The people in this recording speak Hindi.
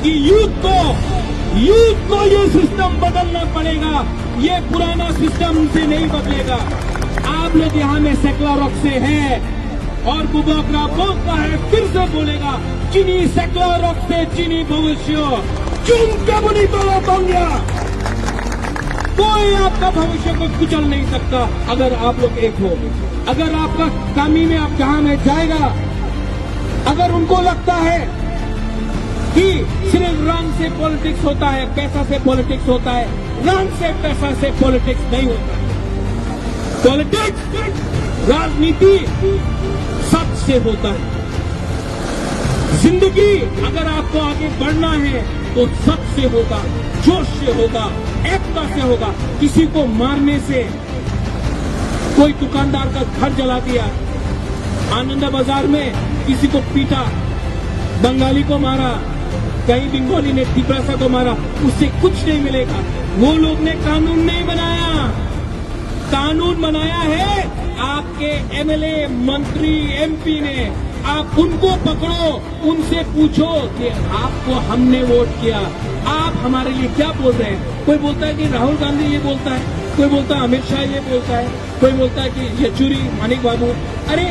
कि यूथ को ये सिस्टम बदलना पड़ेगा। ये पुराना सिस्टम से नहीं बदलेगा। आप लोग यहाँ में सेक्युलर से हैं और बुबाकरा बोलता है, फिर से बोलेगा, चीनी सेक्युलर से चीनी भविष्य चुन के बुनी तो बंगया। कोई आपका भविष्य को कुचल नहीं सकता अगर आप लोग एक हो। अगर आपका कामी में आप जहां में जाएगा, अगर उनको लगता है कि सिर्फ रंग से पॉलिटिक्स होता है, पैसा से पॉलिटिक्स होता है, रंग से पैसा से पॉलिटिक्स नहीं होता। पॉलिटिक्स, राजनीति सच से होता है। जिंदगी अगर आपको आगे बढ़ना है तो सच से होगा, जोश से होगा, एकता से होगा। किसी को मारने से, कोई दुकानदार का घर जला दिया, आनंद बाजार में किसी को पीटा, बंगाली को मारा, कई बंगाली ने तिपरासा को मारा, उससे कुछ नहीं मिलेगा। वो लोग ने कानून नहीं बनाया, कानून बनाया है आपके एमएलए, मंत्री, एमपी ने। आप उनको पकड़ो, उनसे पूछो कि आपको हमने वोट किया, आप हमारे लिए क्या बोल रहे हैं। कोई बोलता है कि राहुल गांधी ये बोलता है, कोई बोलता है अमित शाह ये बोलता है, कोई बोलता है कि येचुरी, मानिक बाबू। अरे